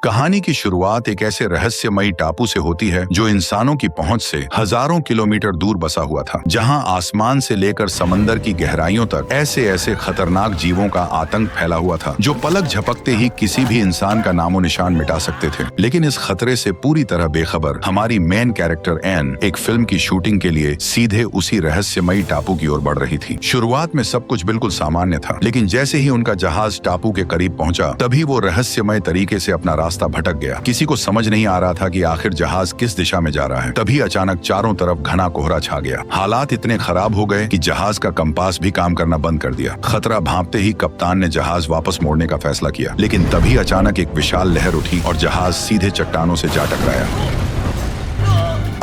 कहानी की शुरुआत एक ऐसे रहस्यमयी टापू से होती है जो इंसानों की पहुंच से हजारों किलोमीटर दूर बसा हुआ था, जहां आसमान से लेकर समंदर की गहराइयों तक ऐसे ऐसे खतरनाक जीवों का आतंक फैला हुआ था जो पलक झपकते ही किसी भी इंसान का नामो निशान मिटा सकते थे। लेकिन इस खतरे से पूरी तरह बेखबर हमारी मेन कैरेक्टर एन एक फिल्म की शूटिंग के लिए सीधे उसी रहस्यमयी टापू की ओर बढ़ रही थी। शुरुआत में सब कुछ बिल्कुल सामान्य था, लेकिन जैसे ही उनका जहाज टापू के करीब पहुंचा तभी वो रहस्यमय तरीके से अपना रास्ता भटक गया। किसी को समझ नहीं आ रहा था कि आखिर जहाज किस दिशा में जा रहा है। तभी अचानक चारों तरफ घना कोहरा छा गया। हालात इतने खराब हो गए कि जहाज का कंपास भी काम करना बंद कर दिया। खतरा भांपते ही कप्तान ने जहाज वापस मोड़ने का फैसला किया, लेकिन तभी अचानक एक विशाल लहर उठी और जहाज सीधे चट्टानों से जा टकराया।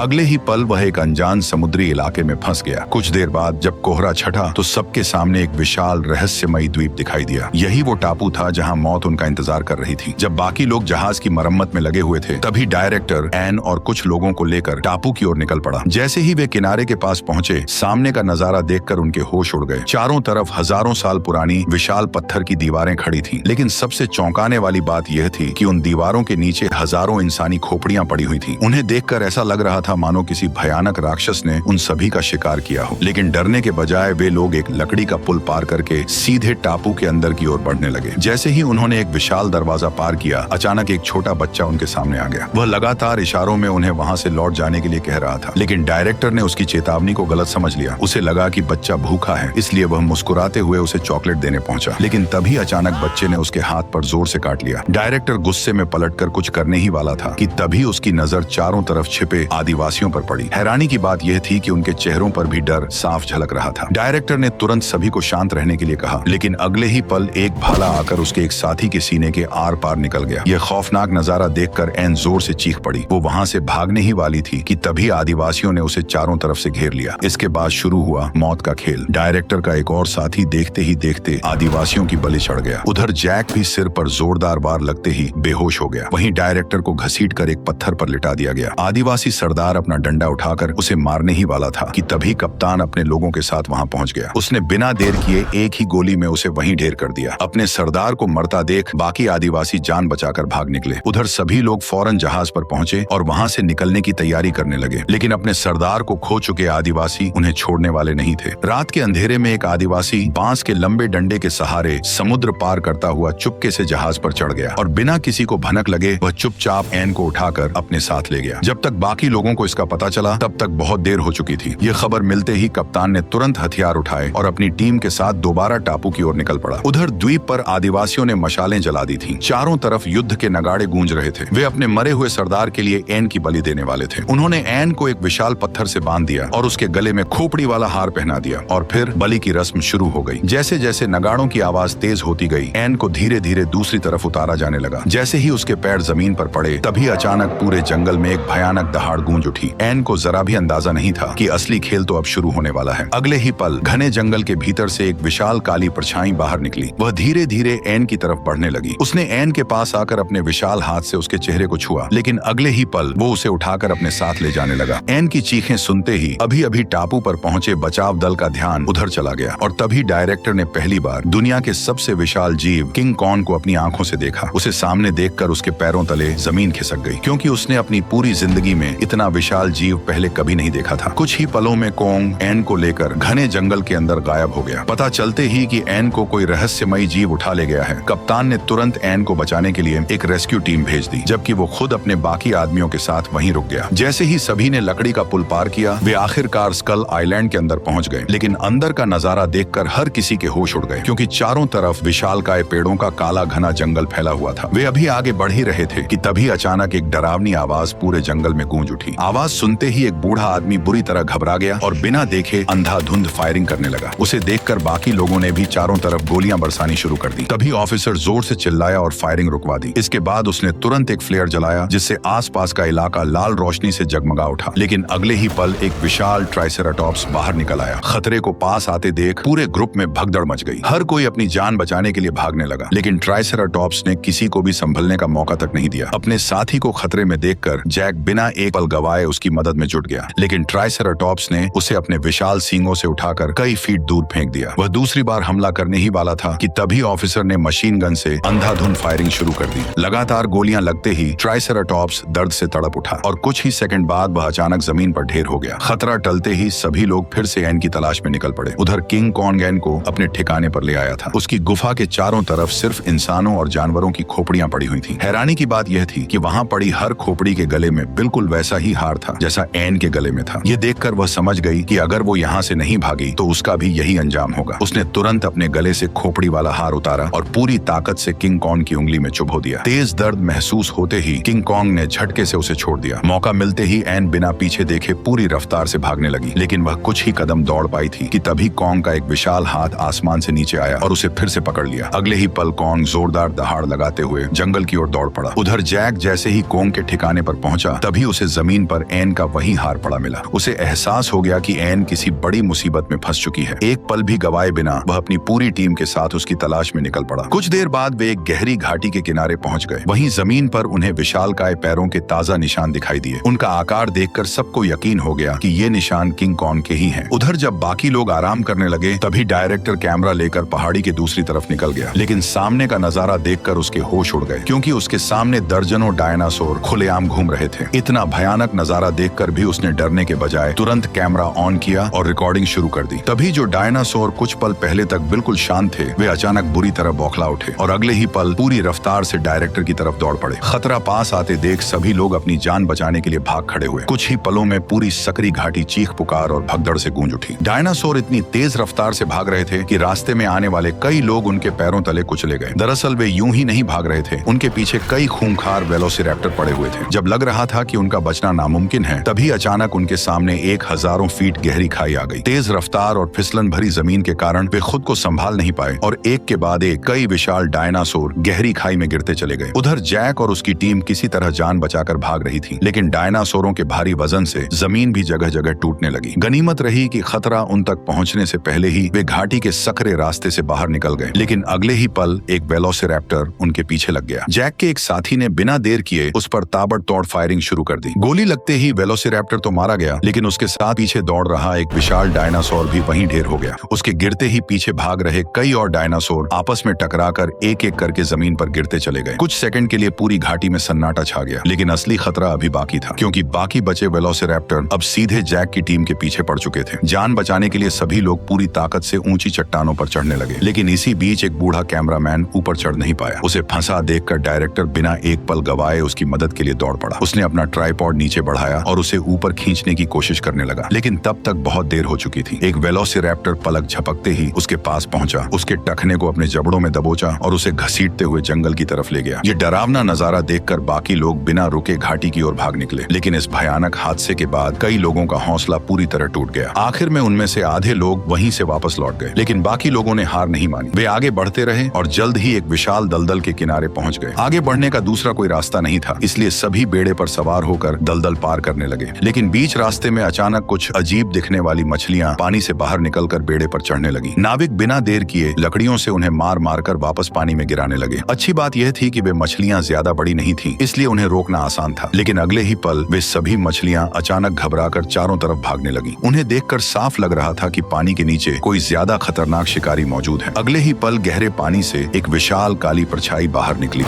अगले ही पल वह एक अनजान समुद्री इलाके में फंस गया। कुछ देर बाद जब कोहरा छटा तो सबके सामने एक विशाल रहस्यमयी द्वीप दिखाई दिया। यही वो टापू था जहां मौत उनका इंतजार कर रही थी। जब बाकी लोग जहाज की मरम्मत में लगे हुए थे तभी डायरेक्टर एन और कुछ लोगों को लेकर टापू की ओर निकल पड़ा। जैसे ही वे किनारे के पास पहुंचे, सामने का नजारा देखकर उनके होश उड़ गए। चारों तरफ हजारों साल पुरानी विशाल पत्थर की दीवारें खड़ी थी, लेकिन सबसे चौंकाने वाली बात यह थी कि उन दीवारों के नीचे हजारों इंसानी खोपड़ियां पड़ी हुई थी। उन्हें देखकर ऐसा लग रहा था मानो किसी भयानक राक्षस ने उन सभी का शिकार किया हो। लेकिन डरने के बजाय वे लोग एक लकड़ी का पुल पार करके सीधे टापू के अंदर की ओर बढ़ने लगे। जैसे ही उन्होंने एक विशाल दरवाजा पार किया, अचानक एक छोटा बच्चा उनके सामने आ गया। वह लगातार इशारों में उन्हें वहां से लौट जाने के लिए कह रहा था, लेकिन डायरेक्टर ने उसकी चेतावनी को गलत समझ लिया। उसे लगा कि बच्चा भूखा है, इसलिए वह मुस्कुराते हुए उसे चॉकलेट देने पहुंचा। लेकिन तभी अचानक बच्चे ने उसके हाथ पर जोर से काट लिया। डायरेक्टर गुस्से में पलटकर कुछ करने ही वाला था कि तभी उसकी नजर चारों तरफ छिपे आदिवासियों पर पड़ी। हैरानी की बात यह थी कि उनके चेहरों पर भी डर साफ झलक रहा था। डायरेक्टर ने तुरंत सभी को शांत रहने के लिए कहा, लेकिन अगले ही पल एक भाला आकर उसके एक साथी के सीने के आर पार निकल गया। यह खौफनाक नजारा देखकर एन जोर से चीख पड़ी। वो वहां से भागने ही वाली थी कि तभी आदिवासियों ने उसे चारों तरफ से घेर लिया। इसके बाद शुरू हुआ मौत का खेल। डायरेक्टर का एक और साथी देखते ही देखते आदिवासियों की बलि चढ़ गया। उधर जैक भी सिर पर जोरदार वार लगते ही बेहोश हो गया। वहीं डायरेक्टर को घसीटकर एक पत्थर पर लिटा दिया गया। आदिवासी सरदार अपना डंडा उठाकर उसे मारने ही वाला था कि तभी कप्तान अपने लोगों के साथ वहां पहुंच गया। उसने बिना देर किए एक ही गोली में उसे वहीं ढेर कर दिया। अपने सरदार को मरता देख बाकी आदिवासी जान बचाकर भाग निकले। उधर सभी लोग फौरन जहाज पर पहुंचे और वहां से निकलने की तैयारी करने लगे, लेकिन अपने सरदार को खो चुके आदिवासी उन्हें छोड़ने वाले नहीं थे। रात के अंधेरे में एक आदिवासी बांस के लंबे डंडे के सहारे समुद्र पार करता हुआ चुपके से जहाज पर चढ़ गया और बिना किसी को भनक लगे वह चुपचाप एन को उठाकर अपने साथ ले गया। जब तक बाकी लोगों को इसका पता चला तब तक बहुत देर हो चुकी थी। यह खबर मिलते ही कप्तान ने तुरंत हथियार उठाए और अपनी टीम के साथ दोबारा टापू की ओर निकल पड़ा। उधर द्वीप पर आदिवासियों ने मशालें जला दी थीं। चारों तरफ युद्ध के नगाड़े गूंज रहे थे। वे अपने मरे हुए सरदार के लिए एन की बलि देने वाले थे। उन्होंने एन को एक विशाल पत्थर से बांध दिया और उसके गले में खोपड़ी वाला हार पहना दिया और फिर बलि की रस्म शुरू हो गई। जैसे जैसे नगाड़ों की आवाज तेज होती गई, एन को धीरे धीरे दूसरी तरफ उतारा जाने लगा। जैसे ही उसके पैर जमीन पर पड़े तभी अचानक पूरे जंगल में एक भयानक दहाड़ गूंज उठी। एन को जरा भी अंदाजा नहीं था कि असली खेल तो अब शुरू होने वाला है। अगले ही पल घने जंगल के भीतर से एक विशाल काली परछाई बाहर निकली। वह धीरे धीरे एन की तरफ बढ़ने लगी। उसने एन के पास आकर अपने विशाल हाथ से उसके चेहरे को छुआ, लेकिन अगले ही पल वो उसे उठाकर अपने साथ ले जाने लगा। एन की चीखें सुनते ही अभी अभी टापू पर पहुंचे बचाव दल का ध्यान उधर चला गया और तभी डायरेक्टर ने पहली बार दुनिया के सबसे विशाल जीव किंग कॉन्ग को अपनी आंखों से देखा। उसे सामने देखकर उसके पैरों तले जमीन खिसक गई, क्योंकि उसने अपनी पूरी जिंदगी में इतना विशाल जीव पहले कभी नहीं देखा था। कुछ ही पलों में कॉन्ग एन को लेकर घने जंगल के अंदर गायब हो गया। पता चलते ही कि एन को कोई रहस्यमयी जीव उठा ले गया है, कप्तान ने तुरंत एन को बचाने के लिए एक रेस्क्यू टीम भेज दी, जबकि वो खुद अपने बाकी आदमियों के साथ वहीं रुक गया। जैसे ही सभी ने लकड़ी का पुल पार किया, वे आखिरकार स्कल आइलैंड के अंदर पहुंच गए। लेकिन अंदर का नजारा देखकर हर किसी के होश उड़ गए, क्योंकि चारों तरफ विशालकाय पेड़ों का काला घना जंगल फैला हुआ था। वे अभी आगे बढ़ ही रहे थे कि तभी अचानक एक डरावनी आवाज पूरे जंगल में गूंज उठी। आवाज सुनते ही एक बूढ़ा आदमी बुरी तरह घबरा गया और बिना देखे अंधाधुंध फायरिंग करने लगा। उसे देखकर बाकी लोगों ने भी चारों तरफ गोलियां बरसानी शुरू कर दी। तभी ऑफिसर जोर से चिल्लाया और फायरिंग रुकवा दी। इसके बाद उसने तुरंत एक फ्लेयर जलाया, जिससे आसपास का इलाका लाल रोशनी से जगमगा उठा। लेकिन अगले ही पल एक विशाल ट्राइसेराटॉप्स बाहर निकल आया। खतरे को पास आते देख पूरे ग्रुप में भगदड़ मच गई। हर कोई अपनी जान बचाने के लिए भागने लगा, लेकिन ट्राइसेराटॉप्स ने किसी को भी संभलने का मौका तक नहीं दिया। अपने साथी को खतरे में देखकर जैक बिना एक पल गवा गवाए उसकी मदद में जुट गया, लेकिन ट्राइसेराटॉप्स ने उसे अपने विशाल सींगों से उठाकर कई फीट दूर फेंक दिया। वह दूसरी बार हमला करने ही वाला था कि तभी ऑफिसर ने मशीन गन से अंधाधुंध फायरिंग शुरू कर दी। लगातार गोलियां लगते ही ट्राइसेराटॉप्स दर्द से तड़प उठा और कुछ ही सेकंड बाद वह अचानक जमीन पर ढेर हो गया। खतरा टलते ही सभी लोग फिर से एन की तलाश में निकल पड़े। उधर किंग कॉन्ग एन को अपने ठिकाने पर ले आया था। उसकी गुफा के चारों तरफ सिर्फ इंसानों और जानवरों की खोपड़ियां पड़ी हुई थीं। हैरानी की बात यह थी कि वहां पड़ी हर खोपड़ी के गले में बिल्कुल वैसा ही हार था जैसा एन के गले में था। ये देखकर वह समझ गई कि अगर वो यहाँ से नहीं भागी तो उसका भी यही अंजाम होगा। उसने तुरंत अपने गले से खोपड़ी वाला हार उतारा और पूरी ताकत से किंग कॉन्ग की उंगली में चुभो दिया। तेज दर्द महसूस होते ही किंग कॉन्ग ने झटके से उसे छोड़ दिया। मौका मिलते ही एन बिना पीछे देखे पूरी रफ्तार से भागने लगी, लेकिन वह कुछ ही कदम दौड़ पाई थी कि तभी कॉन्ग का एक विशाल हाथ आसमान से नीचे आया और उसे फिर से पकड़ लिया। अगले ही पल कॉन्ग जोरदार दहाड़ लगाते हुए जंगल की ओर दौड़ पड़ा। उधर जैक जैसे ही कॉन्ग के ठिकाने पर पहुंचा तभी उसे जमीन पर एन का वही हार पड़ा मिला। उसे एहसास हो गया कि एन किसी बड़ी मुसीबत में फंस चुकी है। एक पल भी गवाए बिना वह अपनी पूरी टीम के साथ उसकी तलाश में निकल पड़ा। कुछ देर बाद वे एक गहरी घाटी के किनारे पहुंच गए। वहीं जमीन पर उन्हें विशालकाय पैरों के ताजा निशान दिखाई दिए। उनका आकार देखकर सबको यकीन हो गया कि ये निशान किंग कॉन्ग के ही हैं। उधर जब बाकी लोग आराम करने लगे तभी डायरेक्टर कैमरा लेकर पहाड़ी की दूसरी तरफ निकल गया, लेकिन सामने का नजारा देखकर उसके होश उड़ गए, क्योंकि उसके सामने दर्जनों डायनासोर खुलेआम घूम रहे थे। इतना भयानक नजारा देखकर भी उसने डरने के बजाय तुरंत कैमरा ऑन किया और रिकॉर्डिंग शुरू कर दी। तभी जो डायनासोर कुछ पल पहले तक बिल्कुल शांत थे वे अचानक बुरी तरह बौखला उठे और अगले ही पल पूरी रफ्तार से डायरेक्टर की तरफ दौड़ पड़े। खतरा पास आते देख सभी लोग अपनी जान बचाने के लिए भाग खड़े हुए। कुछ ही पलों में पूरी सकरी घाटी चीख पुकार और भगदड़ से गूंज उठी। डायनासोर इतनी तेज रफ्तार से भाग रहे थे कि रास्ते में आने वाले कई लोग उनके पैरों तले कुचले गए। दरअसल वे यूं ही नहीं भाग रहे थे, उनके पीछे कई खूंखार वेलोसिरैप्टर पड़े हुए थे। जब लग रहा था कि उनका बचना नामुमकिन है तभी अचानक उनके सामने एक हजारों फीट गहरी खाई आ गई। तेज रफ्तार और फिसलन भरी जमीन के कारण वे खुद को संभाल नहीं पाए और एक के बाद एक कई विशाल डायनासोर गहरी खाई में गिरते चले गए। उधर जैक और उसकी टीम किसी तरह जान बचाकर भाग रही थी, लेकिन डायनासोरों के भारी वजन से जमीन भी जगह जगह टूटने लगी। गनीमत रही कि खतरा उन तक पहुंचने से पहले ही वे घाटी के सकरे रास्ते से बाहर निकल गए, लेकिन अगले ही पल एक वेलोसिरैप्टर उनके पीछे लग गया। जैक के एक साथी ने बिना देर किए उस पर ताबड़तोड़ फायरिंग शुरू कर दी। गोली लगते ही वेलोसिरैप्टर तो मारा गया, लेकिन उसके साथ पीछे दौड़ रहा एक विशाल डायनासोर भी वहीं ढेर हो गया। उसके गिरते ही पीछे भाग रहे कई और डायनासोर आपस में टकराकर एक एक करके जमीन पर गिरते चले गए। कुछ सेकंड के लिए पूरी घाटी में सन्नाटा छा गया, लेकिन असली खतरा अभी बाकी था, क्योंकि बाकी बचे वेलोसिरैप्टर अब सीधे जैक की टीम के पीछे पड़ चुके थे। जान बचाने के लिए सभी लोग पूरी ताकत से ऊंची चट्टानों पर चढ़ने लगे, लेकिन इसी बीच एक बूढ़ा कैमरामैन ऊपर चढ़ नहीं पाया। उसे फंसा देखकर डायरेक्टर बिना एक पल गवाए उसकी मदद के लिए दौड़ पड़ा। उसने अपना ट्राइपॉड नीचे बढ़ाया और उसे ऊपर खींचने की कोशिश करने लगा, लेकिन तब तक बहुत देर हो चुकी थी। एक वेलोसिरैप्टर पलक झपकते ही उसके पास पहुंचा, उसके टखने को अपने जबड़ों में दबोचा और उसे घसीटते हुए जंगल की तरफ ले गया। ये डरावना नजारा देखकर बाकी लोग बिना रुके घाटी की ओर भाग निकले, लेकिन इस भयानक हादसे के बाद कई लोगों का हौसला पूरी तरह टूट गया। आखिर में उनमें से आधे लोग वहीं से वापस लौट गए, लेकिन बाकी लोगों ने हार नहीं मानी। वे आगे बढ़ते रहे और जल्द ही एक विशाल दलदल के किनारे पहुंच गए। आगे बढ़ने का दूसरा कोई रास्ता नहीं था, इसलिए सभी बेड़े पर सवार होकर दलदल पार करने लगे। लेकिन बीच रास्ते में अचानक कुछ अजीब दिखने वाली मछलियां पानी से बाहर निकलकर बेड़े पर चढ़ने लगी। नाविक बिना देर किए लकड़ियों से उन्हें मार मार कर वापस पानी में गिराने लगे। अच्छी बात यह थी कि वे मछलियां ज्यादा बड़ी नहीं थीं, इसलिए उन्हें रोकना आसान था। लेकिन अगले ही पल वे सभी मछलियां अचानक घबराकर चारों तरफ भागने लगी। उन्हें देखकर साफ लग रहा था कि पानी के नीचे कोई ज्यादा खतरनाक शिकारी मौजूद है। अगले ही पल गहरे पानी से एक विशाल काली परछाई बाहर निकली।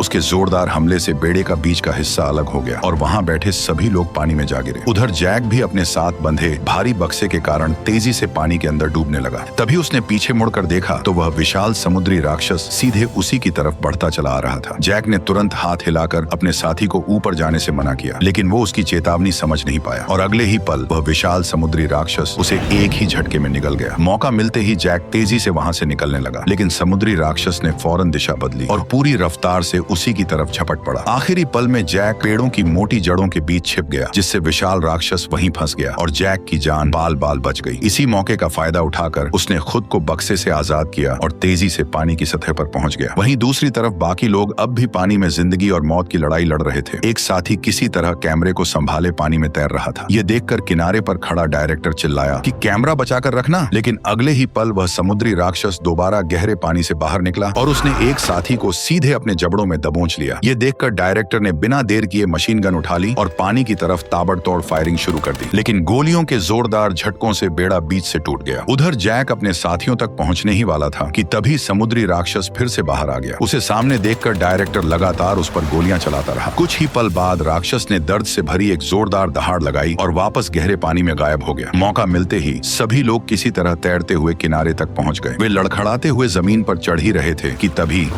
उसके जोरदार हमले से बेड़े का बीच का हिस्सा अलग हो गया और वहां बैठे सभी लोग पानी में जा गिरे। उधर जैक भी अपने साथ बंधे भारी बक्से के कारण तेजी से पानी के अंदर डूबने लगा। तभी उसने पीछे मुड़कर देखा तो वह विशाल समुद्री राक्षस सीधे उसी की तरफ बढ़ता चला आ रहा था। जैक ने तुरंत हाथ हिलाकर अपने साथी को ऊपर जाने से मना किया, लेकिन वो उसकी चेतावनी समझ नहीं पाया और अगले ही पल वह विशाल समुद्री राक्षस उसे एक ही झटके में निगल गया। मौका मिलते ही जैक तेजी से वहां से निकलने लगा, लेकिन समुद्री राक्षस ने फौरन दिशा बदली और पूरी रफ्तार से उसी की तरफ झपट पड़ा। आखिरी पल में जैक पेड़ों की मोटी जड़ों के बीच छिप गया, जिससे विशाल राक्षस वहीं फंस गया और जैक की जान बाल बाल बच गई। इसी मौके का फायदा उठाकर उसने खुद को बक्से से आजाद किया और तेजी से पानी की सतह पर पहुंच गया। वहीं दूसरी तरफ बाकी लोग अब भी पानी में जिंदगी और मौत की लड़ाई लड़ रहे थे। एक साथी किसी तरह कैमरे को संभाले पानी में तैर रहा था। ये देखकर किनारे पर खड़ा डायरेक्टर चिल्लाया कि कैमरा बचाकर रखना, लेकिन अगले ही पल वह समुद्री राक्षस दोबारा गहरे पानी से बाहर निकला और उसने एक साथी को सीधे अपने जबड़ों में दबोच दबोच लिया। ये देखकर डायरेक्टर ने बिना देर किए मशीन गन उठा ली और पानी की तरफ ताबड़तोड़ फायरिंग शुरू कर दी, लेकिन गोलियों के जोरदार झटकों से बेड़ा बीच से टूट गया। उधर जैक अपने साथियों तक पहुंचने ही वाला था कि तभी समुद्री राक्षस फिर से बाहर आ गया। उसे सामने देखकर डायरेक्टर लगातार उस पर गोलियां चलाता रहा। कुछ ही पल बाद राक्षस ने दर्द से भरी एक जोरदार दहाड़ लगाई और वापस गहरे पानी में गायब हो गया। मौका मिलते ही सभी लोग किसी तरह तैरते हुए किनारे तक पहुंच गए। वे लड़खड़ाते हुए जमीन पर चढ़ ही रहे थे कि तभी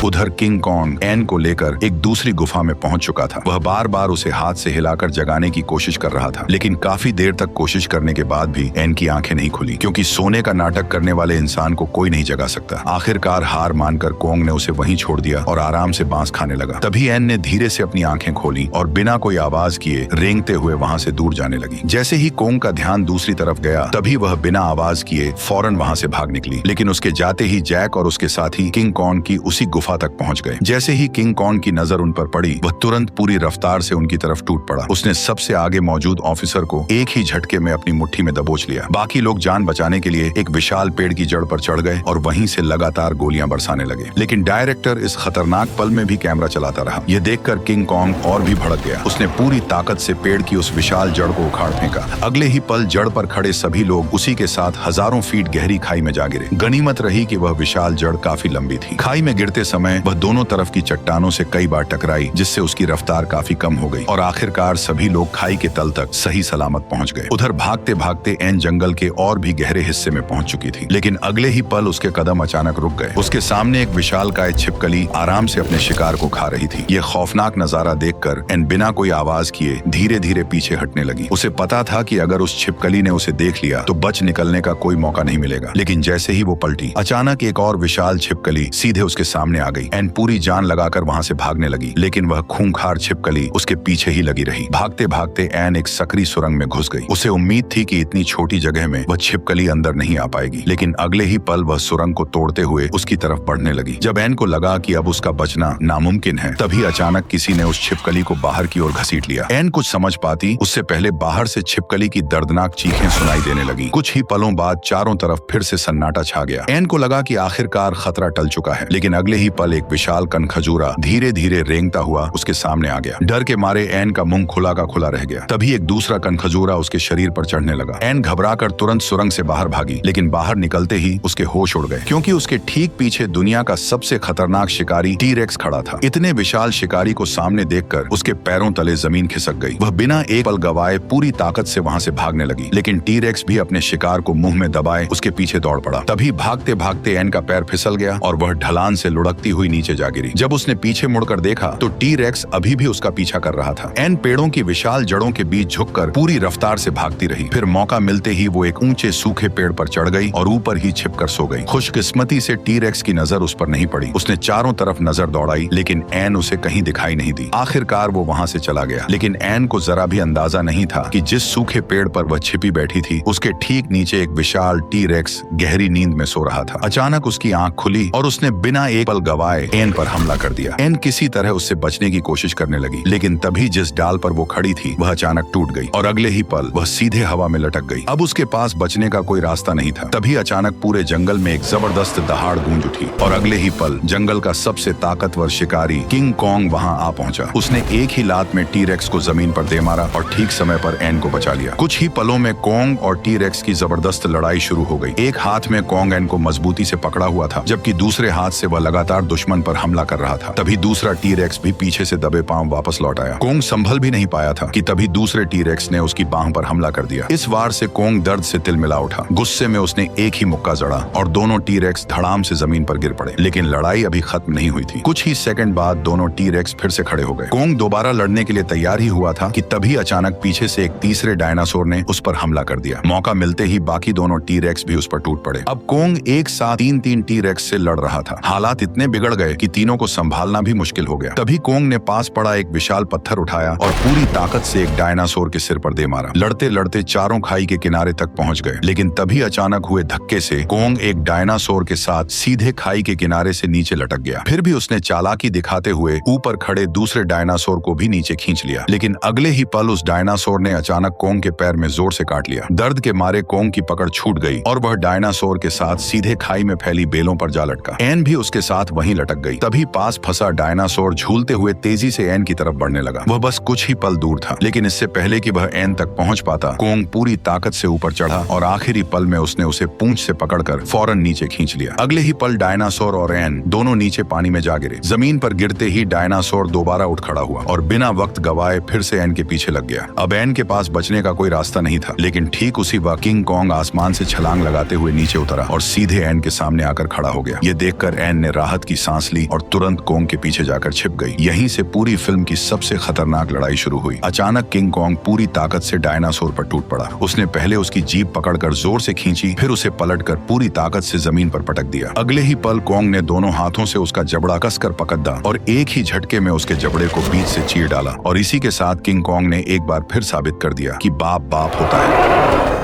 उधर किंग कॉन्ग एन को लेकर एक दूसरी गुफा में पहुंच चुका था। वह बार बार उसे हाथ से हिलाकर जगाने की कोशिश कर रहा था, लेकिन काफी देर तक कोशिश करने के बाद भी एन की आंखें नहीं खुली, क्योंकि सोने का नाटक करने वाले इंसान को कोई नहीं जगा सकता। आखिरकार हार मानकर कोंग ने उसे वहीं छोड़ दिया और आराम से बांस खाने लगा। तभी एन ने धीरे से अपनी आंखें खोली और बिना कोई आवाज किए रेंगते हुए वहां से दूर जाने लगी। जैसे ही कोंग का ध्यान दूसरी तरफ गया, तभी वह बिना आवाज किए फौरन वहां से भाग निकली। लेकिन उसके जाते ही जैक और उसके साथी किंग कॉन्ग की उसी गुफा तक पहुंच गए। जैसे ही किंग कॉन्ग की नजर उन पर पड़ी, वह तुरंत पूरी रफ्तार से उनकी तरफ टूट पड़ा। उसने सबसे आगे मौजूद ऑफिसर को एक ही झटके में अपनी मुट्ठी में दबोच लिया। बाकी लोग जान बचाने के लिए एक विशाल पेड़ की जड़ पर चढ़ गए और वहीं से लगातार गोलियां बरसाने लगे। लेकिन डायरेक्टर इस खतरनाक पल में भी कैमरा चलाता रहा। यह देखकर किंग कॉन्ग और भी भड़क गया। उसने पूरी ताकत से पेड़ की उस विशाल जड़ को उखाड़ फेंका। अगले ही पल जड़ पर खड़े सभी लोग उसी के साथ हजारों फीट गहरी खाई में जा गिरे। गनीमत रही कि वह विशाल जड़ काफी लंबी थी। खाई में गिरते समय वह दोनों तरफ की चट्टानों से कई बार टकराई, जिससे उसकी रफ्तार काफी कम हो गई और आखिरकार सभी लोग खाई के तल तक सही सलामत पहुंच गए। उधर भागते भागते एन जंगल के और भी गहरे हिस्से में पहुंच चुकी थी, लेकिन अगले ही पल उसके कदम अचानक रुक गए। उसके सामने एक विशालकाय छिपकली आराम से अपने शिकार को खा रही थी। यह खौफनाक नजारा देखकर एन बिना कोई आवाज किए धीरे धीरे पीछे हटने लगी। उसे पता था कि अगर उस छिपकली ने उसे देख लिया तो बच निकलने का कोई मौका नहीं मिलेगा। लेकिन जैसे ही वो पलटी, अचानक एक और विशाल छिपकली सीधे उसके सामने आ गई। एन पूरी जान लगाकर वहां से भागने लगी, लेकिन वह खूंखार छिपकली उसके पीछे ही लगी रही। भागते भागते एन एक सकरी सुरंग में घुस गई। उसे उम्मीद थी कि इतनी छोटी जगह में वह छिपकली अंदर नहीं आ पाएगी, लेकिन अगले ही पल वह सुरंग को तोड़ते हुए उसकी तरफ बढ़ने लगी। जब एन को लगा कि अब उसका बचना नामुमकिन है, तभी अचानक किसी ने उस छिपकली को बाहर की ओर घसीट लिया। एन कुछ समझ पाती उससे पहले बाहर से छिपकली की दर्दनाक चीखें सुनाई देने लगी। कुछ ही पलों बाद चारों तरफ फिर से सन्नाटा छा गया। एन को लगा कि आखिरकार खतरा टल चुका है, लेकिन अगले ही पल एक विशाल कनखजूरा धीरे धीरे रेंगता हुआ उसके सामने आ गया। डर के मारे एन का मुंह खुला का खुला रह गया। तभी एक दूसरा कनखजूरा उसके शरीर पर चढ़ने लगा। एन घबराकर तुरंत सुरंग से बाहर भागी, लेकिन बाहर निकलते ही उसके होश उड़ गए, क्योंकि उसके ठीक पीछे दुनिया का सबसे खतरनाक शिकारी टी-रेक्स खड़ा था। इतने विशाल शिकारी को सामने देखकर उसके पैरों तले जमीन खिसक गई। वह बिना एक पल गवाए पूरी ताकत से वहां से भागने लगी, लेकिन टी-रेक्स भी अपने शिकार को मुंह में दबाए उसके पीछे दौड़ पड़ा। तभी भागते भागते एन का पैर फिसल गया और वह ढलान से लुढ़कती हुई नीचे जा गिरी। जब उसने पीछे मुड़कर देखा तो टी-रेक्स अभी भी उसका पीछा कर रहा था। एन पेड़ों की विशाल जड़ों के बीच झुककर पूरी रफ्तार से भागती रही। फिर मौका मिलते ही वो एक ऊंचे सूखे पेड़ पर चढ़ गई और ऊपर ही छिपकर सो गई। खुशकिस्मती से टी-रेक्स की नजर उस पर नहीं पड़ी। उसने चारों तरफ नजर दौड़ाई, लेकिन एन उसे कहीं दिखाई नहीं दी। आखिरकार वो वहां से चला गया, लेकिन एन को जरा भी अंदाजा नहीं था कि जिस सूखे पेड़ पर वह छिपी बैठी थी, उसके ठीक नीचे एक विशाल टी-रेक्स गहरी नींद में सो रहा था। अचानक उसकी आंख खुली और उसने बिना एक पल गवाए एन पर हमला कर दिया। एन किसी तरह उससे बचने की कोशिश करने लगी, लेकिन तभी जिस डाल पर वो खड़ी थी वह अचानक टूट गई और अगले ही पल वह सीधे हवा में लटक गई। अब उसके पास बचने का कोई रास्ता नहीं था। तभी अचानक पूरे जंगल में एक जबरदस्त दहाड़ गूंज उठी और अगले ही पल जंगल का सबसे ताकतवर शिकारी किंग कॉन्ग वहां आ पहुंचा। उसने एक ही लात में टी-रेक्स को जमीन पर दे मारा और ठीक समय पर एन को बचा लिया। कुछ ही पलों में कॉन्ग और टी-रेक्स की जबरदस्त लड़ाई शुरू हो गई। एक हाथ में कॉन्ग एन को मजबूती से पकड़ा हुआ था, जबकि दूसरे हाथ से वह लगातार दुश्मन पर हमला कर रहा था। तभी दूसरा टी-रेक्स भी पीछे से दबे पांव वापस लौट आया। कॉन्ग संभल भी नहीं पाया था कि तभी दूसरे टी-रेक्स ने उसकी बांह पर हमला कर दिया। इस वार से कॉन्ग दर्द से तिलमिला उठा। गुस्से में उसने एक ही मुक्का जड़ा और दोनों टी-रेक्स धड़ाम से जमीन पर गिर पड़े। लेकिन लड़ाई अभी खत्म नहीं हुई थी। कुछ ही सेकंड बाद दोनों टी-रेक्स फिर से खड़े हो गए। कॉन्ग दोबारा लड़ने के लिए तैयार ही हुआ था कि तभी अचानक पीछे से एक तीसरे डायनासोर ने उस पर हमला कर दिया। मौका मिलते ही बाकी दोनों टी-रेक्स भी उस पर टूट पड़े। अब कॉन्ग एक साथ तीन टी-रेक्स से लड़ रहा था। हालात इतने बिगड़ गए कि तीनों को संभालना भी मुश्किल हो गया। तभी कॉन्ग ने पास पड़ा एक विशाल पत्थर उठाया और पूरी ताकत से एक डायनासोर के सिर पर दे मारा। लड़ते लड़ते चारों खाई के किनारे तक पहुंच गए, लेकिन तभी अचानक हुए धक्के से कॉन्ग एक डायनासोर के साथ सीधे खाई के किनारे से नीचे लटक गया। फिर भी उसने चालाकी दिखाते हुए ऊपर खड़े दूसरे डायनासोर को भी नीचे खींच लिया, लेकिन अगले ही पल उस डायनासोर ने अचानक कॉन्ग के पैर में जोर से काट लिया। दर्द के मारे कॉन्ग की पकड़ छूट गई और वह डायनासोर के साथ सीधे खाई में फैली बेलों पर जा लटका। एन भी उसके साथ वहीं लटक गई। तभी पास फंसा डायनासोर झूलते हुए तेजी से एन की तरफ बढ़ने लगा। वह बस कुछ ही पल दूर था, लेकिन इससे पहले कि वह एन तक पहुंच पाता, कोंग पूरी ताकत से ऊपर चढ़ा और आखिरी पल में उसने उसे पूंछ से पकड़कर फौरन नीचे खींच लिया। अगले ही पल डायनासोर और एन दोनों नीचे पानी में जा गिरे। जमीन पर गिरते ही डायनासोर दोबारा उठ खड़ा हुआ और बिना वक्त गवाए फिर से एन के पीछे लग गया। अब एन के पास बचने का कोई रास्ता नहीं था, लेकिन ठीक उसी वक्त किंग कॉन्ग आसमान से छलांग लगाते हुए नीचे उतरा और सीधे एन के सामने आकर खड़ा हो गया। ये देखकर एन ने राहत की सांस ली और तुरंत कॉन्ग के पीछे जाकर छिप गई। यहीं से पूरी फिल्म की सबसे खतरनाक लड़ाई शुरू हुई। अचानक किंग कॉन्ग पूरी ताकत से डायनासोर पर टूट पड़ा। उसने पहले उसकी जीभ पकड़कर जोर से खींची, फिर उसे पलटकर पूरी ताकत से जमीन पर पटक दिया। अगले ही पल कॉन्ग ने दोनों हाथों से उसका जबड़ा कसकर पकड़ दिया और एक ही झटके में उसके जबड़े को बीच से चीर डाला। और इसी के साथ किंग कॉन्ग ने एक बार फिर साबित कर दिया कि बाप बाप होता है।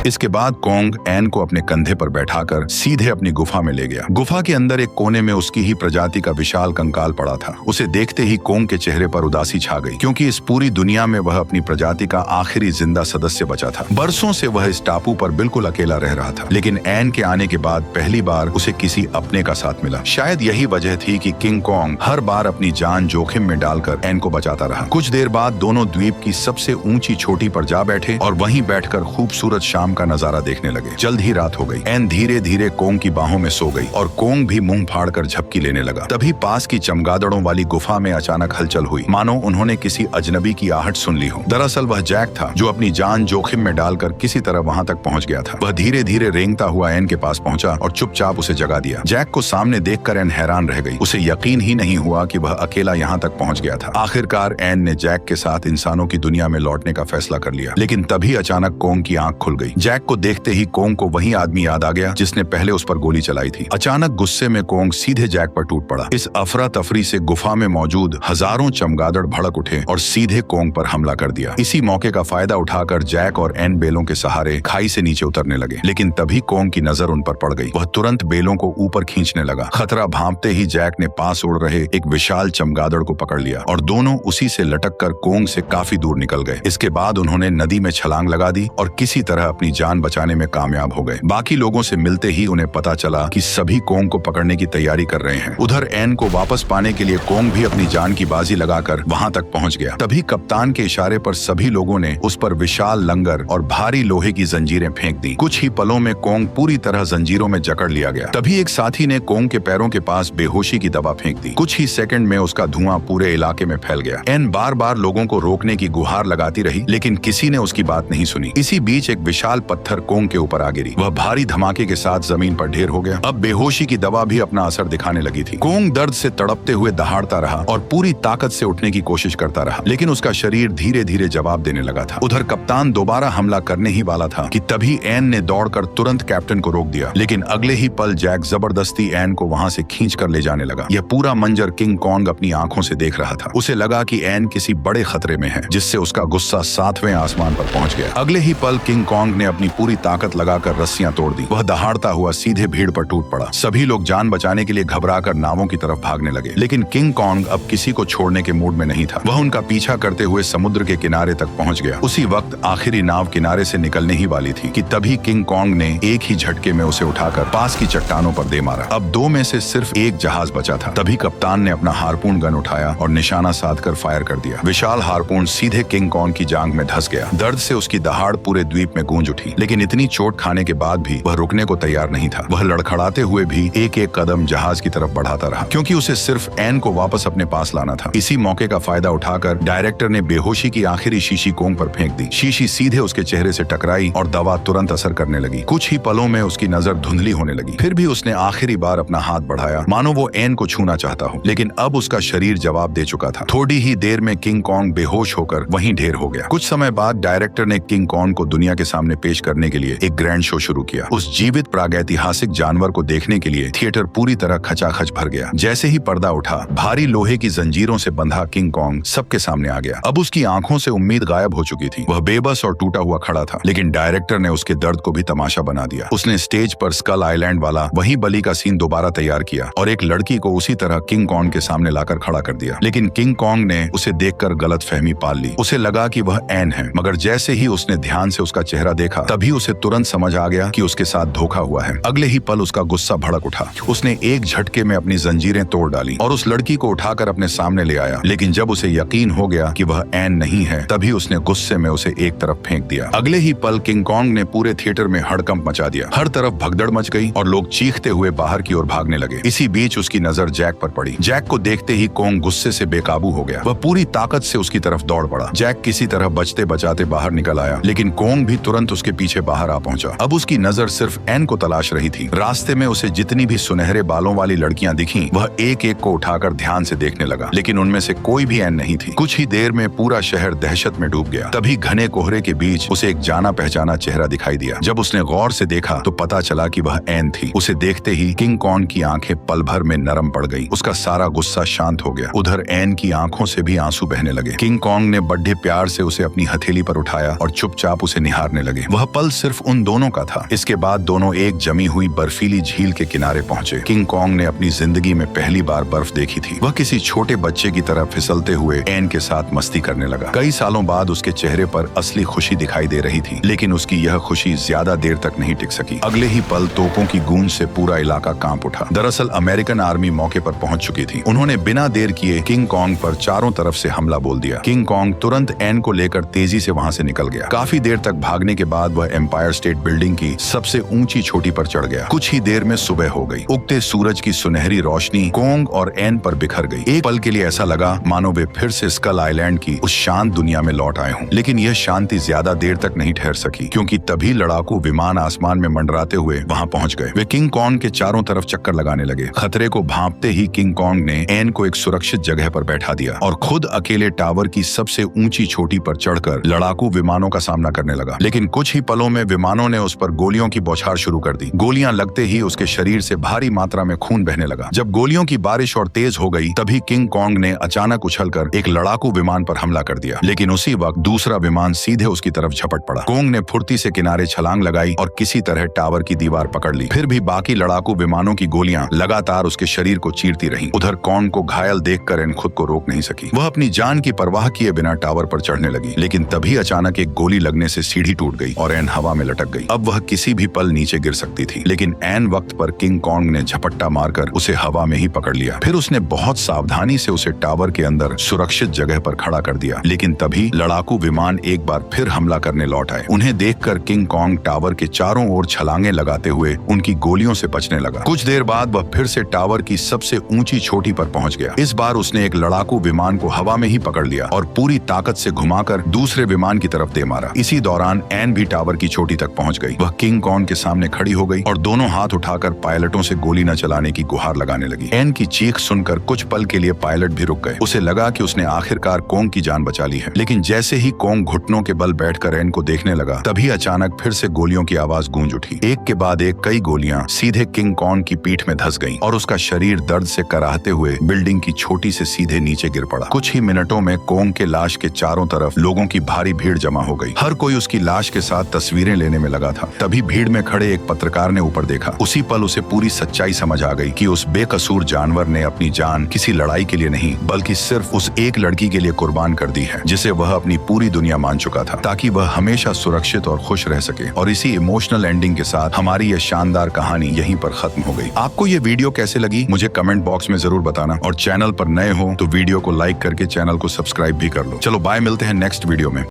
इसके बाद कॉन्ग एन को अपने कंधे पर बैठाकर सीधे अपनी गुफा में ले गया। गुफा के अंदर एक कोने में उसकी ही प्रजाति का विशाल कंकाल पड़ा था। उसे देखते ही कॉन्ग के चेहरे पर उदासी छा गई, क्योंकि इस पूरी दुनिया में वह अपनी प्रजाति का आखिरी जिंदा सदस्य बचा था। बरसों से वह इस टापू पर बिल्कुल अकेला रह रहा था, लेकिन एन के आने के बाद पहली बार उसे किसी अपने का साथ मिला। शायद यही वजह थी कि किंग कॉन्ग हर बार अपनी जान जोखिम में डालकर एन को बचाता रहा। कुछ देर बाद दोनों द्वीप की सबसे ऊंची चोटी पर जा बैठे और वहीं बैठकर खूबसूरत शाम का नजारा देखने लगे। जल्द ही रात हो गई। एन धीरे धीरे कॉन्ग की बाहों में सो गई और कॉन्ग भी मुंह फाड़कर झपकी लेने लगा। तभी पास की चमगादड़ों वाली गुफा में अचानक हलचल हुई, मानो उन्होंने किसी अजनबी की आहट सुन ली हो। दरअसल वह जैक था, जो अपनी जान जोखिम में डालकर किसी तरह वहां तक पहुंच गया था। वह धीरे धीरे रेंगता हुआ एन के पास पहुंचा और चुपचाप उसे जगा दिया। जैक को सामने देखकर एन हैरान रह गई। उसे यकीन ही नहीं हुआ कि वह अकेला यहाँ तक पहुंच गया था। आखिरकार एन ने जैक के साथ इंसानों की दुनिया में लौटने का फैसला कर लिया। लेकिन तभी अचानक कॉन्ग की आंख खुल गई। जैक को देखते ही कॉन्ग को वही आदमी याद आ गया जिसने पहले उस पर गोली चलाई थी। अचानक गुस्से में कॉन्ग सीधे जैक पर टूट पड़ा। इस अफरा तफरी से गुफा में मौजूद हजारों चमगादड़ भड़क उठे और सीधे कॉन्ग पर हमला कर दिया। इसी मौके का फायदा उठाकर जैक और एन बेलों के सहारे खाई से नीचे उतरने लगे, लेकिन तभी कॉन्ग की नजर उन पर पड़ गई। वह तुरंत बेलों को ऊपर खींचने लगा। खतरा भांपते ही जैक ने पास उड़ रहे एक विशाल चमगादड़ को पकड़ लिया और दोनों उसी से लटककर कॉन्ग से काफी दूर निकल गए। इसके बाद उन्होंने नदी में छलांग लगा दी और किसी तरह अपनी जान बचाने में कामयाब हो गए। बाकी लोगों से मिलते ही उन्हें पता चला कि सभी कॉन्ग को पकड़ने की तैयारी कर रहे हैं। उधर एन को वापस पाने के लिए कॉन्ग भी अपनी जान की बाजी लगाकर वहां तक पहुंच गया। तभी कप्तान के इशारे पर सभी लोगों ने उस पर विशाल लंगर और भारी लोहे की जंजीरें फेंक दी। कुछ ही पलों में कॉन्ग पूरी तरह जंजीरों में जकड़ लिया गया। तभी एक साथी ने कॉन्ग के पैरों के पास बेहोशी की दवा फेंक दी। कुछ ही सेकंड में उसका धुआं पूरे इलाके में फैल गया। एन बार बार लोगों को रोकने की गुहार लगाती रही, लेकिन किसी ने उसकी बात नहीं सुनी। इसी बीच एक विशाल पत्थर कॉन्ग के ऊपर आ गिरी। वह भारी धमाके के साथ जमीन पर ढेर हो गया। अब बेहोशी की दवा भी अपना असर दिखाने लगी थी। कॉन्ग दर्द से तड़पते हुए दहाड़ता रहा और पूरी ताकत से उठने की कोशिश करता रहा, लेकिन उसका शरीर धीरे धीरे जवाब देने लगा था। उधर कप्तान दोबारा हमला करने ही वाला था कि तभी एन ने दौड़कर तुरंत कैप्टन को रोक दिया, लेकिन अगले ही पल जैक जबरदस्ती एन को वहां से खींच कर ले जाने लगा। यह पूरा मंजर किंग कॉन्ग अपनी आंखों से देख रहा था। उसे लगा कि एन किसी बड़े खतरे में है, जिससे उसका गुस्सा 7वें आसमान पर पहुंच गया। अगले ही पल किंग कॉन्ग ने अपनी पूरी ताकत लगाकर रस्सियां तोड़ दी। वह दहाड़ता हुआ सीधे भीड़ पर टूट पड़ा। सभी लोग जान बचाने के लिए घबराकर नावों की तरफ भागने लगे, लेकिन किंग कॉन्ग अब किसी को छोड़ने के मूड में नहीं था। वह उनका पीछा करते हुए समुद्र के किनारे तक पहुंच गया। उसी वक्त आखिरी नाव किनारे से निकलने ही वाली थी कि तभी किंग कॉन्ग ने एक ही झटके में उसे उठाकर पास की चट्टानों पर दे मारा। अब दो में से सिर्फ एक जहाज बचा था। तभी कप्तान ने अपना हारपून गन उठाया और निशाना साधकर फायर कर दिया। विशाल हारपून सीधे किंग कॉन्ग की जांघ में धंस गया। दर्द से उसकी दहाड़ पूरे द्वीप में गूंज उठी, लेकिन इतनी चोट खाने के बाद भी वह रुकने को तैयार नहीं था। वह लड़खड़ाते हुए भी एक एक कदम जहाज की तरफ बढ़ाता रहा, क्योंकि उसे सिर्फ एन को वापस अपने पास लाना था। इसी मौके का फायदा उठाकर डायरेक्टर ने बेहोशी की आखिरी शीशी कॉन्ग पर फेंक दी। शीशी सीधे उसके चेहरे से टकराई और दवा तुरंत असर करने लगी। कुछ ही पलों में उसकी नजर धुंधली होने लगी। फिर भी उसने आखिरी बार अपना हाथ बढ़ाया, मानो वो एन को छूना चाहता हो, लेकिन अब उसका शरीर जवाब दे चुका था। थोड़ी ही देर में किंग कॉन्ग बेहोश होकर वहीं ढेर हो गया। कुछ समय बाद डायरेक्टर ने किंग कॉन्ग को दुनिया के सामने पेश करने के लिए एक ग्रैंड शो शुरू किया। उस जीवित प्रागैतिहासिक जानवर को देखने के लिए थिएटर पूरी तरह खचाखच भर गया। जैसे ही पर्दा उठा, भारी लोहे की जंजीरों से बंधा किंग कॉन्ग सबके सामने आ गया। अब उसकी आंखों से उम्मीद गायब हो चुकी थी। वह बेबस और टूटा हुआ खड़ा था, लेकिन डायरेक्टर ने उसके दर्द को भी तमाशा बना दिया। उसने स्टेज पर स्कल आइलैंड वाला वही बलि का सीन दोबारा तैयार किया और एक लड़की को उसी तरह किंग कॉन्ग के सामने लाकर खड़ा कर दिया। लेकिन किंग कॉन्ग ने उसे देखकर गलतफहमी पाल ली। उसे लगा कि वह एन है, मगर जैसे ही उसने ध्यान से उसका चेहरा देखा देखा तभी उसे तुरंत समझ आ गया कि उसके साथ धोखा हुआ है। अगले ही पल उसका गुस्सा भड़क उठा। उसने एक झटके में अपनी जंजीरें तोड़ डाली और उस लड़की को उठाकर अपने सामने ले आया। लेकिन जब उसे यकीन हो गया कि वह एन नहीं है, तभी उसने गुस्से में उसे एक तरफ फेंक दिया। अगले ही पल किंग कॉन्ग ने पूरे थिएटर में हड़कंप मचा दिया। हर तरफ भगदड़ मच गई और लोग चीखते हुए बाहर की ओर भागने लगे। इसी बीच उसकी नजर जैक पर पड़ी। जैक को देखते ही कॉन्ग गुस्से से बेकाबू हो गया। वह पूरी ताकत से उसकी तरफ दौड़ पड़ा। जैक किसी तरह बचते बचाते बाहर निकल आया, लेकिन कॉन्ग भी तुरंत उसके पीछे बाहर आ पहुंचा। अब उसकी नजर सिर्फ एन को तलाश रही थी। रास्ते में उसे जितनी भी सुनहरे बालों वाली लड़कियां दिखीं, वह एक एक को उठाकर ध्यान से देखने लगा, लेकिन उनमें से कोई भी एन नहीं थी। कुछ ही देर में पूरा शहर दहशत में डूब गया। तभी घने कोहरे के बीच उसे एक जाना पहचाना चेहरा दिखाई दिया। जब उसने गौर से देखा तो पता चला कि वह एन थी। उसे देखते ही किंग कॉन्ग की आंखें पल भर में नरम पड़ गई। उसका सारा गुस्सा शांत हो गया। उधर एन की आंखों से भी आंसू बहने लगे। किंग कॉन्ग ने बड़े प्यार से उसे अपनी हथेली पर उठाया और चुपचाप उसे निहारने लगे। वह पल सिर्फ उन दोनों का था। इसके बाद दोनों एक जमी हुई बर्फीली झील के किनारे पहुंचे। किंग कॉन्ग ने अपनी जिंदगी में पहली बार बर्फ देखी थी। वह किसी छोटे बच्चे की तरह फिसलते हुए एन के साथ मस्ती करने लगा। कई सालों बाद उसके चेहरे पर असली खुशी दिखाई दे रही थी, लेकिन उसकी यह खुशी ज्यादा देर तक नहीं टिक सकी। अगले ही पल तोपों की गूंज से पूरा इलाका कांप उठा। दरअसल अमेरिकन आर्मी मौके पर पहुंच चुकी थी। उन्होंने बिना देर किए किंग कॉन्ग पर चारों तरफ से हमला बोल दिया। किंग कॉन्ग तुरंत एन को लेकर तेजी से वहां से निकल गया। काफी देर तक भागने के बाद वह एम्पायर स्टेट बिल्डिंग की सबसे ऊंची चोटी पर चढ़ गया। कुछ ही देर में सुबह हो गई। उगते सूरज की सुनहरी रोशनी कॉन्ग और एन पर बिखर गई। एक पल के लिए ऐसा लगा मानो वे फिर से स्कल आइलैंड की उस शांत दुनिया में लौट आए हों। लेकिन यह शांति ज्यादा देर तक नहीं ठहर सकी, क्योंकि तभी लड़ाकू विमान आसमान में मंडराते हुए वहां पहुंच गए। वे किंग कॉन्ग के चारों तरफ चक्कर लगाने लगे। खतरे को भांपते ही किंग कॉन्ग ने एन को एक सुरक्षित जगह पर बैठा दिया और खुद अकेले टावर की सबसे ऊंची चोटी पर चढ़कर लड़ाकू विमानों का सामना करने लगा। लेकिन कुछ ही पलों में विमानों ने उस पर गोलियों की बौछार शुरू कर दी। गोलियां लगते ही उसके शरीर से भारी मात्रा में खून बहने लगा। जब गोलियों की बारिश और तेज हो गई, तभी किंग कॉन्ग ने अचानक उछलकर एक लड़ाकू विमान पर हमला कर दिया। लेकिन उसी वक्त दूसरा विमान सीधे उसकी तरफ झपट पड़ा। कॉन्ग ने फुर्ती से किनारे छलांग लगाई और किसी तरह टावर की दीवार पकड़ ली। फिर भी बाकी लड़ाकू विमानों की गोलियां लगातार उसके शरीर को चीरती रहीं। उधर कॉन्ग को घायल देखकर एन खुद को रोक नहीं सकी। वह अपनी जान की परवाह किए बिना टावर पर चढ़ने लगी, लेकिन तभी अचानक एक गोली लगने से सीढ़ी टूट गई और एन हवा में लटक गई। अब वह किसी भी पल नीचे गिर सकती थी, लेकिन एन वक्त पर किंग कॉन्ग ने झपट्टा मारकर उसे हवा में ही पकड़ लिया। फिर उसने बहुत सावधानी से उसे टावर के अंदर सुरक्षित जगह पर खड़ा कर दिया। लेकिन तभी लड़ाकू विमान एक बार फिर हमला करने लौट आए। उन्हें देखकर किंग कॉन्ग टावर के चारों ओर छलांगे लगाते हुए उनकी गोलियों से बचने लगा। कुछ देर बाद वह फिर से टावर की सबसे ऊंची चोटी पर पहुंच गया। इस बार उसने एक लड़ाकू विमान को हवा में ही पकड़ लिया और पूरी ताकत से घुमाकर दूसरे विमान की तरफ दे मारा। इसी दौरान एन भी टावर की चोटी तक पहुंच गई। वह किंग कॉन्ग के सामने खड़ी हो गई और दोनों हाथ उठाकर पायलटों से गोली न चलाने की गुहार लगाने लगी। एन की चीख सुनकर कुछ पल के लिए पायलट भी रुक गए। उसे लगा कि उसने आखिरकार कॉन्ग की जान बचा ली है। लेकिन जैसे ही कॉन्ग घुटनों के बल बैठकर एन को देखने लगा, तभी अचानक फिर से गोलियों की आवाज गूंज उठी। एक के बाद एक कई गोलियां सीधे किंग कॉन्ग की पीठ में धंस गईं और उसका शरीर दर्द से कराहते हुए बिल्डिंग की छोटी से सीधे नीचे गिर पड़ा। कुछ ही मिनटों में कॉन्ग के लाश के चारों तरफ लोगों की भारी भीड़ जमा हो गई। हर कोई उसकी लाश के साथ तस्वीरें लेने में लगा था। तभी भीड़ में खड़े एक पत्रकार ने ऊपर देखा। उसी पल उसे पूरी सच्चाई समझ आ गई कि उस बेकसूर जानवर ने अपनी जान किसी लड़ाई के लिए नहीं, बल्कि सिर्फ उस एक लड़की के लिए कुर्बान कर दी है, जिसे वह अपनी पूरी दुनिया मान चुका था, ताकि वह हमेशा सुरक्षित और खुश रह सके। और इसी इमोशनल एंडिंग के साथ हमारी यह शानदार कहानी यहीं पर खत्म हो गई। आपको ये वीडियो कैसे लगी मुझे कमेंट बॉक्स में जरूर बताना, और चैनल पर नए हो तो वीडियो को लाइक करके चैनल को सब्सक्राइब भी कर लो। चलो बाय, मिलते हैं नेक्स्ट वीडियो में।